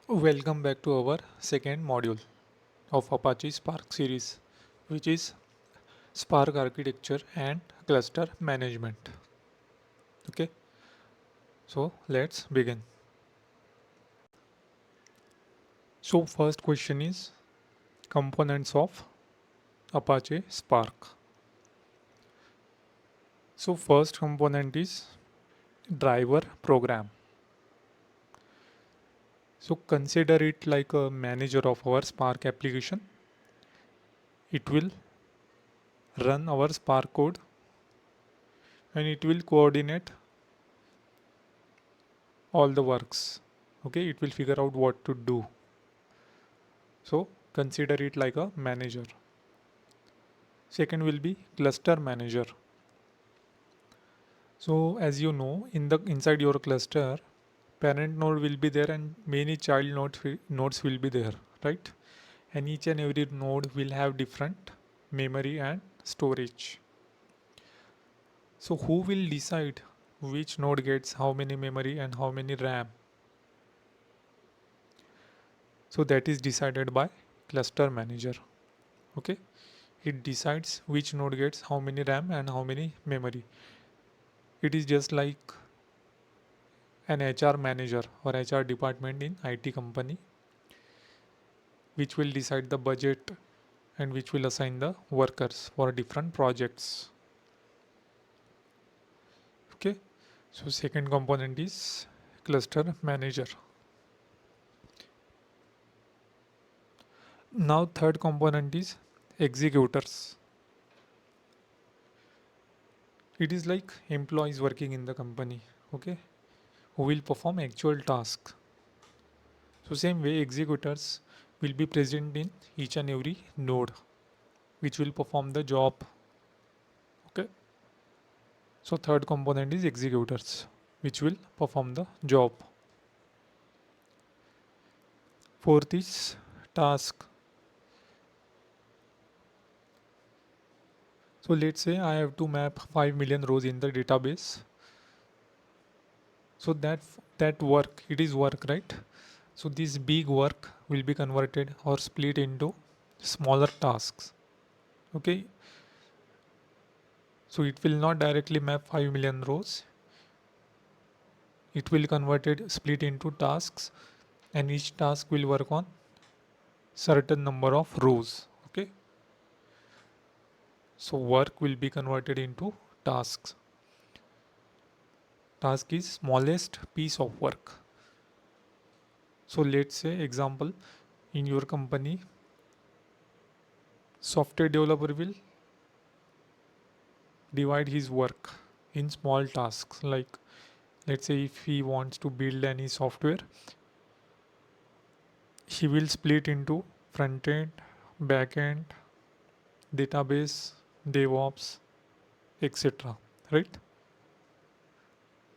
Welcome back to our second module of Apache Spark series, which is Spark architecture and cluster management. Okay, so let's begin. So, first question is components of Apache Spark. So, first component is driver program. So, consider it like a manager of our Spark application. It will run our Spark code and it will coordinate all the works. Okay, it will figure out what to do. So consider it like a manager. Second will be cluster manager. So as you know, in the inside your cluster, parent node will be there and many child nodes will be there, right? And each and every node will have different memory and storage. So who will decide which node gets how many memory and how many RAM? So that is decided by cluster manager. Okay, it decides which node gets how many RAM and how many memory. It is just like an HR manager or HR department in IT company, which will decide the budget and which will assign the workers for different projects. Okay, so second component is cluster manager. Now third component is executors. It is like employees working in the company, okay, who will perform actual tasks. So same way executors will be present in each and every node which will perform the job. Okay, so third component is executors which will perform the job. Fourth is task. So let's say I have to map 5 million rows in the database. So that work, it is work, right? So this big work will be converted or split into smaller tasks. Okay, so it will not directly map 5 million rows. It will converted split into tasks and each task will work on certain number of rows. Okay, so work will be converted into tasks. Task is smallest piece of work. So let's say example, in your company software developer will divide his work in small tasks. Like let's say if he wants to build any software, he will split into front end, back end, database, DevOps, etc., right?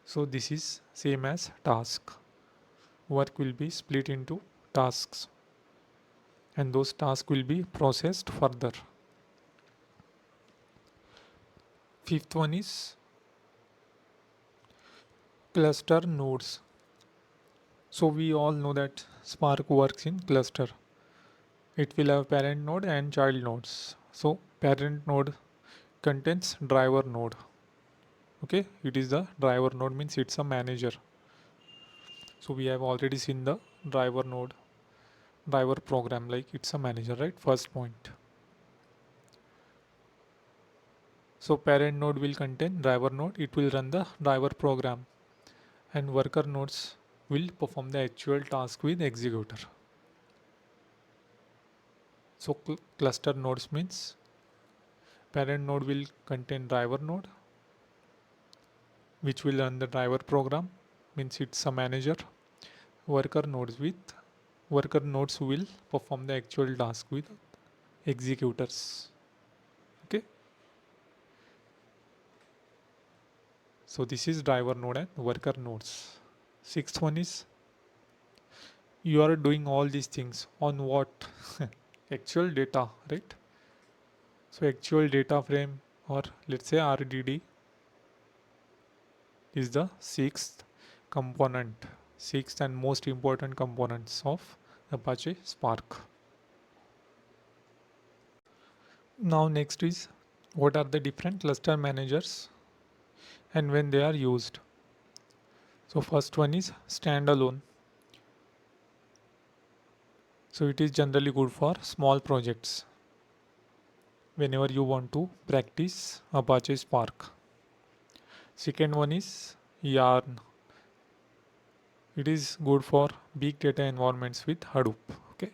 So this is same as task. Work will be split into tasks and those tasks will be processed further. Fifth one is cluster nodes. So we all know that Spark works in cluster. It will have parent node and child nodes. So parent node contains driver node. Okay, it is the driver node, means it's a manager. So we have already seen the driver node, driver program, like it's a manager, right? First point. So parent node will contain driver node, it will run the driver program, and worker nodes will perform the actual task with executor. So cluster nodes means parent node will contain driver node, which will run the driver program, means it's a manager. Worker nodes will perform the actual task with executors. Okay, so this is driver node and worker nodes. Sixth one is you are doing all these things on what? Actual data, right? So actual data frame, or let's say RDD, is the sixth component. sixth and most important components of Apache Spark. Now next is what are the different cluster managers and when they are used. So first one is standalone. So it is generally good for small projects whenever you want to practice Apache Spark. Second one is Yarn. It is good for big data environments with Hadoop. Okay.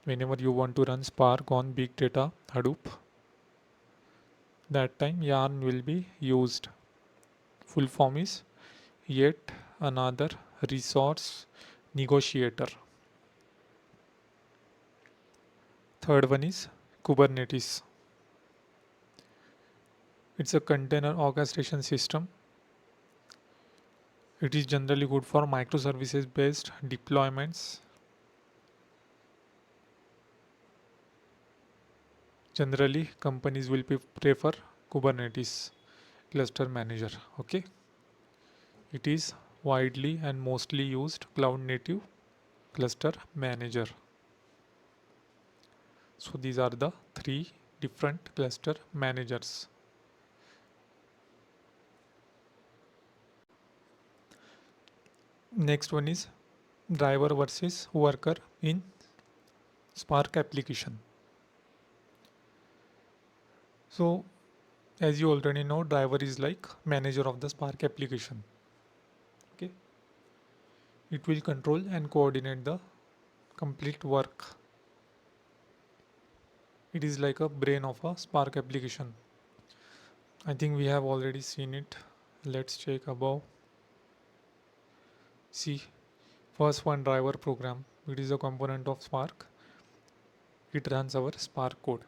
Whenever you want to run Spark on big data Hadoop, that time Yarn will be used. Full form is yet another resource negotiator. Third one is Kubernetes. It's a container orchestration system. It is generally good for microservices based deployments. Generally, companies will prefer Kubernetes cluster manager. Okay, it is widely and mostly used cloud native cluster manager. So these are the three different cluster managers. Next one is driver versus worker in Spark application. So as you already know, driver is like manager of the Spark application. Okay, it will control and coordinate the complete work. It is like a brain of a Spark application. I think we have already seen it. Let's check above. See, first one driver program. It is a component of Spark. It runs our Spark code.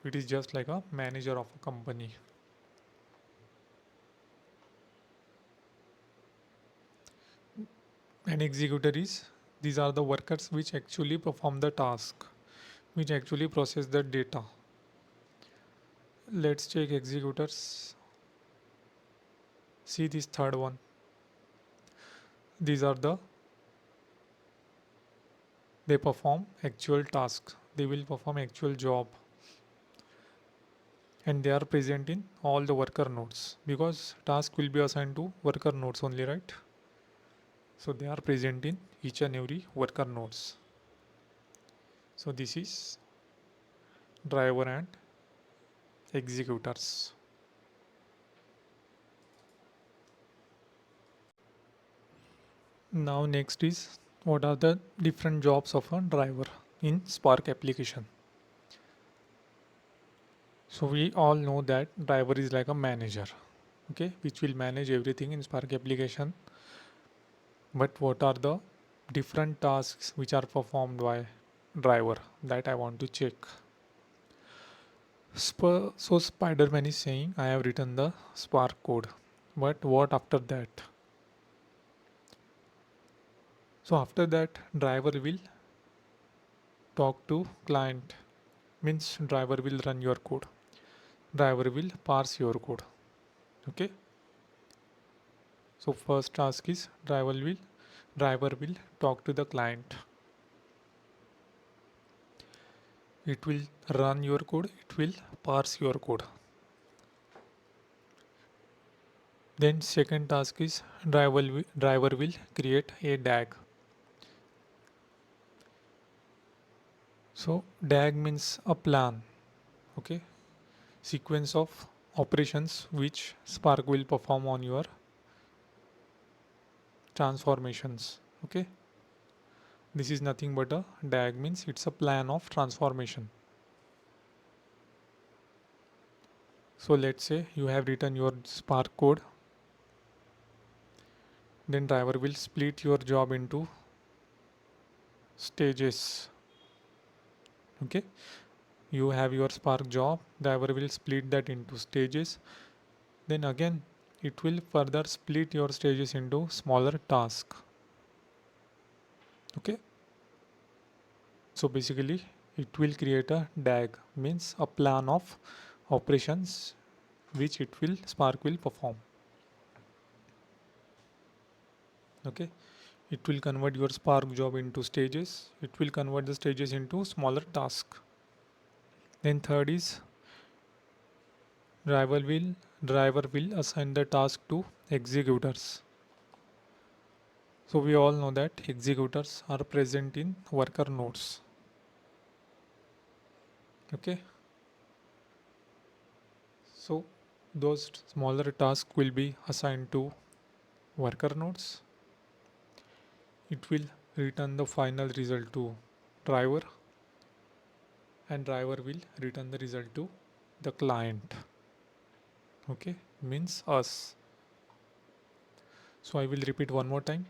It is just like a manager of a company. An executor is, these are the workers which actually perform the task, which actually process the data. Let's check executors. See this third one. These are the, they perform actual tasks. They will perform actual job. And they are present in all the worker nodes because task will be assigned to worker nodes only, right? So they are present in each and every worker nodes. So this is driver and executors. Now next is what are the different jobs of a driver in Spark application. So we all know that driver is like a manager, okay, which will manage everything in Spark application. But what are the different tasks which are performed by driver, that I want to check. So Spider-Man is saying I have written the Spark code, but what after that? So after that driver will talk to client, means driver will run your code, driver will parse your code. Okay, so first task is driver will talk to the client. It will run your code, it will parse your code. Then second task is driver will create a DAG. So DAG means a plan, okay, sequence of operations which Spark will perform on your transformations. Okay, this is nothing but a DAG, means it's a plan of transformation. So let's say you have written your Spark code, then driver will split your job into stages. Okay, you have your Spark job, driver will split that into stages, then again it will further split your stages into smaller tasks. Okay, so basically it will create a DAG, means a plan of operations which Spark will perform. Okay, It will convert your Spark job into stages. It will convert the stages into smaller tasks. Then third is driver will driver will assign the task to executors. So we all know that executors are present in worker nodes. Okay. So those smaller tasks will be assigned to worker nodes. It will return the final result to driver, and driver will return the result to the client. Okay, means us. So I will repeat one more time.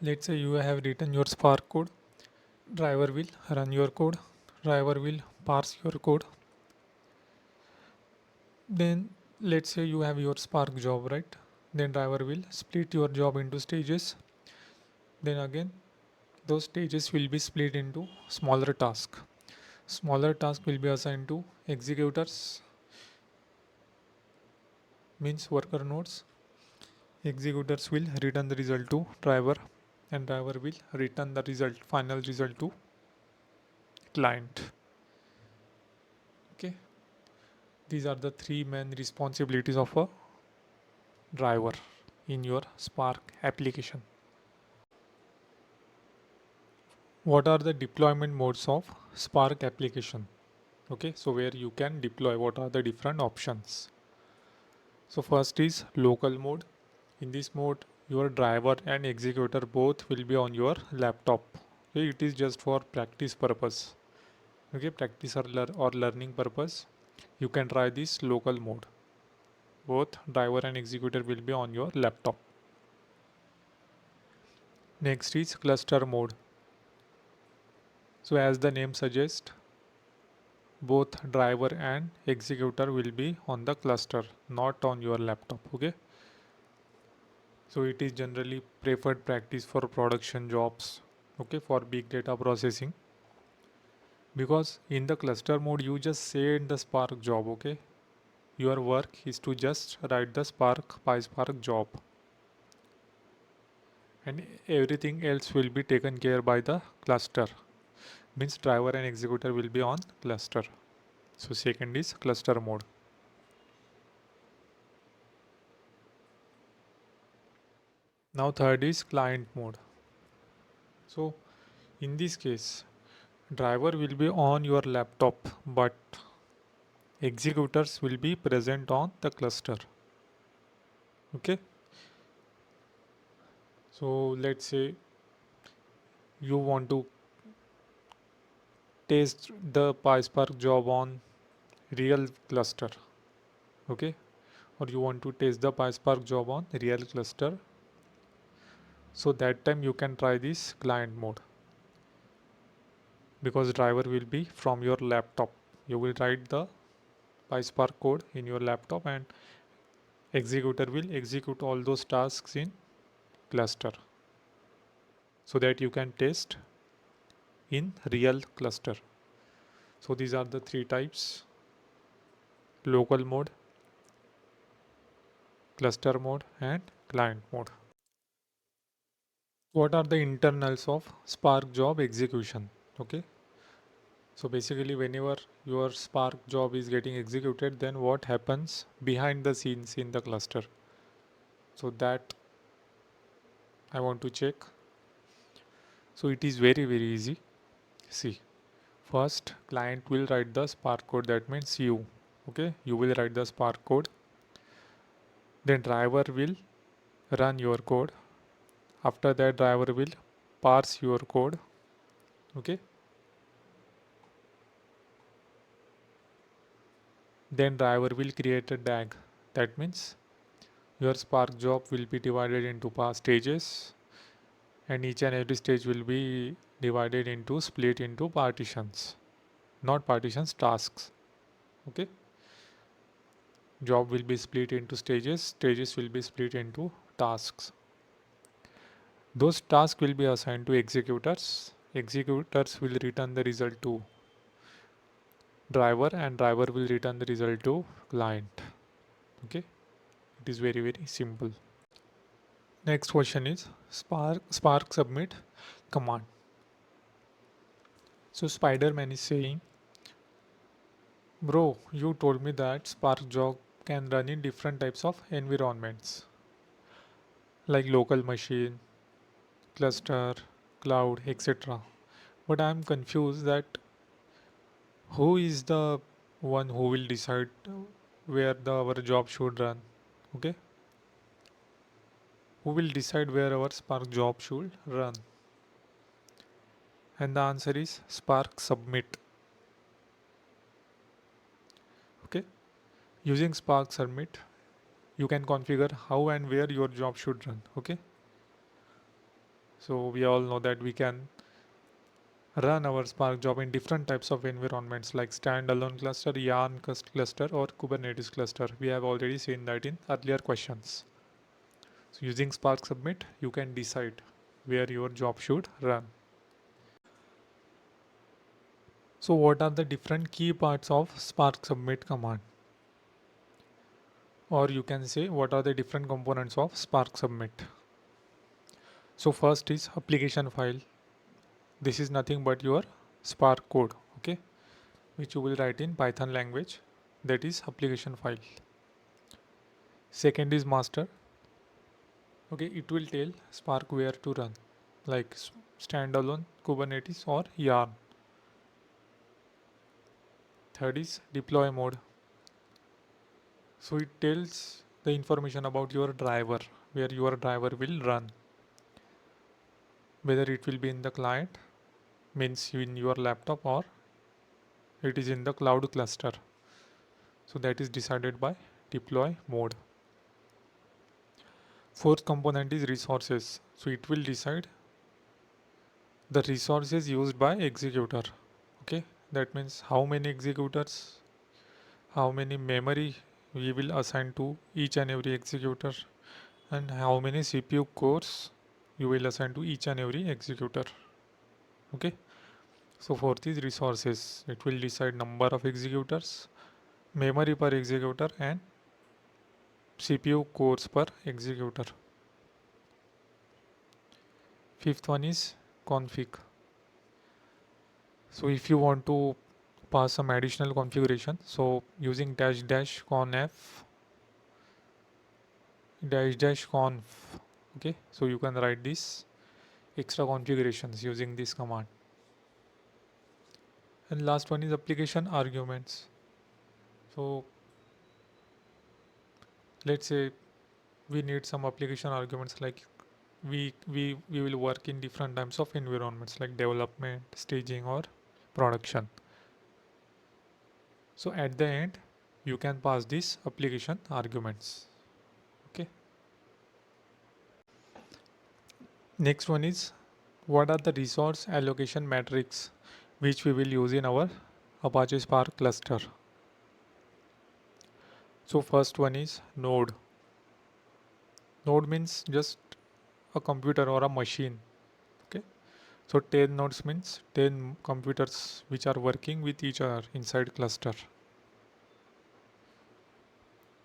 Let's say you have written your Spark code. Driver will run your code. Driver will parse your code. Then let's say you have your Spark job, right? Then driver will split your job into stages. Then again, those stages will be split into smaller tasks. Smaller tasks will be assigned to executors, means worker nodes. Executors will return the result to driver, and driver will return the result, final result to client. Okay, these are the three main responsibilities of a driver in your Spark application. What are the deployment modes of Spark application? Okay, so where you can deploy, what are the different options? So first is local mode. In this mode, your driver and executor both will be on your laptop. Okay, it is just for practice purpose. Okay, practice or learning purpose. You can try this local mode. Both driver and executor will be on your laptop. Next is cluster mode. So as the name suggests, both driver and executor will be on the cluster, not on your laptop. Okay. So it is generally preferred practice for production jobs. Okay, for big data processing. Because in the cluster mode, you just set the Spark job. Okay. Your work is to just write the PySpark job, and everything else will be taken care by the cluster, means driver and executor will be on cluster. So second is cluster mode. Now third is client mode. So in this case, driver will be on your laptop, but executors will be present on the cluster. Okay, so let's say you want to test the PySpark job on real cluster. Okay, or you want to test the PySpark job on real cluster. So that time you can try this client mode, because driver will be from your laptop. You will write the PySpark code in your laptop, and executor will execute all those tasks in cluster, so that you can test in real cluster. So these are the three types: local mode, cluster mode, and client mode. What are the internals of Spark job execution? Okay, so basically whenever your Spark job is getting executed, then what happens behind the scenes in the cluster? So that I want to check. So it is very easy. See, first client will write the Spark code, that means you. Okay, you will write the Spark code. Then driver will run your code. After that, driver will parse your code. Okay, then driver will create a DAG. That means your Spark job will be divided into past stages, and each and every stage will be divided into, split into partitions, not partitions, tasks. Okay, job will be split into stages, stages will be split into tasks. Those tasks will be assigned to executors. Executors will return the result to driver, and driver will return the result to client. Okay, it is very simple. Next question is Spark submit command. So Spider-Man is saying, bro, you told me that Spark job can run in different types of environments like local machine, cluster, cloud, etc. But I'm confused that who is the one who will decide where our job should run? Okay, who will decide where our Spark job should run? And the answer is Spark submit. Okay, using Spark submit, you can configure how and where your job should run. Okay, so we all know that we can run our Spark job in different types of environments like standalone cluster, yarn cluster, or Kubernetes cluster. We have already seen that in earlier questions. So using Spark submit, you can decide where your job should run. So what are the different key parts of Spark submit command? Or you can say what are the different components of Spark submit? So first is application file. This is nothing but your Spark code, okay, which you will write in Python language. That is application file. Second is master. Okay, it will tell Spark where to run, like standalone, Kubernetes, or yarn. Third is deploy mode. So it tells the information about your driver, where your driver will run, whether it will be in the client, means in your laptop, or it is in the cloud cluster. So that is decided by deploy mode. Fourth component is resources. So it will decide the resources used by executor. Okay, that means how many executors, how many memory we will assign to each and every executor, and how many CPU cores you will assign to each and every executor. Okay, so fourth is resources. It will decide number of executors, memory per executor, and CPU cores per executor. Fifth one is config. So if you want to pass some additional configuration, so using dash dash conf dash dash conf, okay, so you can write this extra configurations using this command. And last one is application arguments. So let's say we need some application arguments, like we will work in different types of environments like development, staging, or production. So at the end you can pass these application arguments. Okay, next one is what are the resource allocation metrics which we will use in our Apache Spark cluster. So first one is node. Node means just a computer or a machine. Okay, so 10 nodes means 10 computers which are working with each other inside cluster.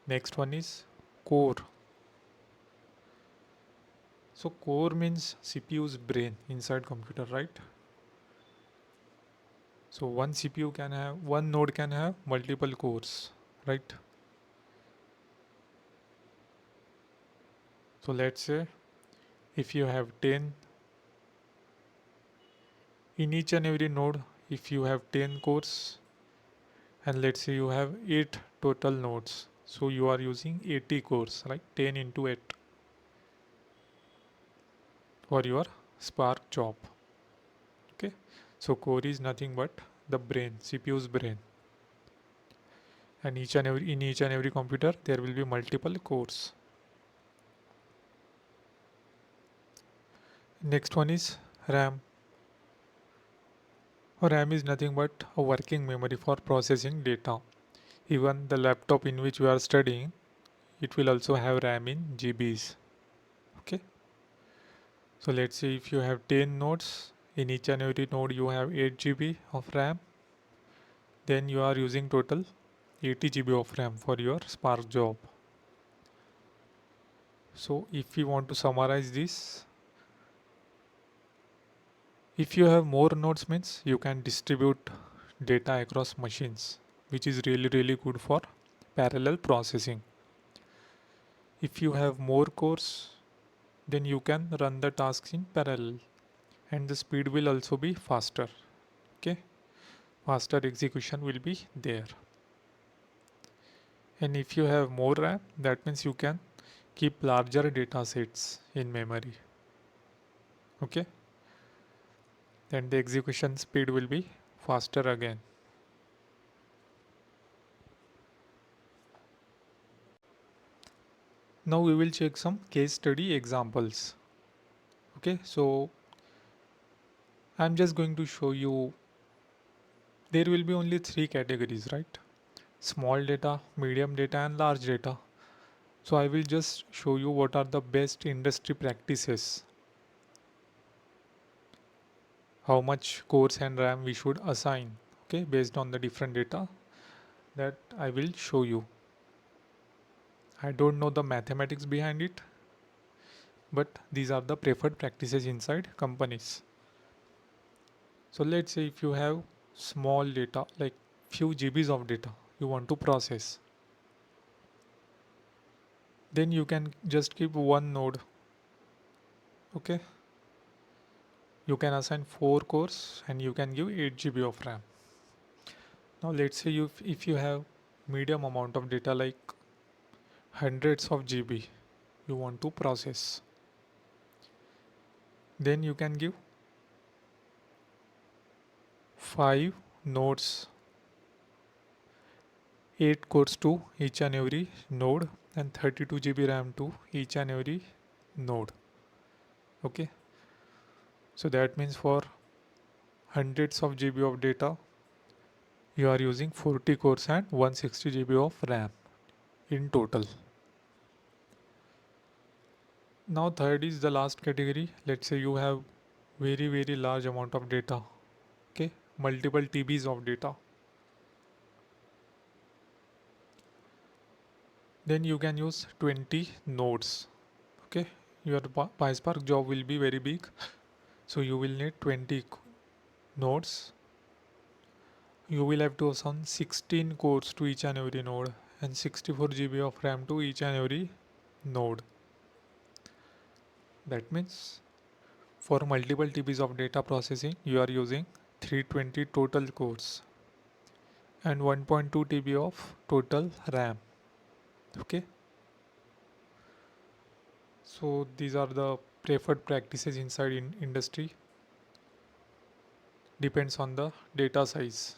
Next one is core. So core means CPU's brain inside computer, right? So one node can have multiple cores, right? So let's say if you have 10 in each and every node, if you have 10 cores, and let's say you have 8 total nodes, so you are using 80 cores, right? 10 into 8 for your Spark job. Okay, so core is nothing but the brain, CPU's brain, and in each and every computer there will be multiple cores. Next one is RAM. RAM is nothing but a working memory for processing data. Even the laptop in which we are studying, it will also have RAM in GBs. Okay, so let's say if you have 10 nodes, in each and every node you have 8 GB of RAM, then you are using total 80 GB of RAM for your Spark job. So if we want to summarize this, if you have more nodes means you can distribute data across machines, which is really good for parallel processing. If you have more cores, then you can run the tasks in parallel and the speed will also be faster. Okay, faster execution will be there. And if you have more RAM, that means you can keep larger data sets in memory. Okay, then the execution speed will be faster again. Now we will check some case study examples. Okay, so I'm just going to show you there will be only three categories, right? Small data, medium data, and large data. So I will just show you what are the best industry practices, how much cores and RAM we should assign, okay, based on the different data that I will show you. I don't know the mathematics behind it, but these are the preferred practices inside companies. So let's say if you have small data, like few GBs of data you want to process, then you can just keep one node. Okay, you can assign 4 cores and you can give 8 GB of RAM. Now let's say if you have medium amount of data like hundreds of GB you want to process, then you can give 5 nodes, 8 cores to each and every node and 32 GB RAM to each and every node. Okay, so that means for hundreds of GB of data you are using 40 cores and 160 GB of RAM in total. Now third is the last category. Let's say you have very large amount of data. Okay, multiple TBs of data. Then you can use 20 nodes. Okay, your PySpark job will be very big, so you will need 20 nodes. You will have to assign 16 cores to each and every node and 64 GB of RAM to each and every node. That means for multiple TBs of data processing, you are using 320 total cores and 1.2 TB of total RAM. Okay, so these are the preferred practices inside in industry. Depends on the data size,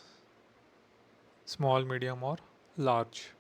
small, medium, or large.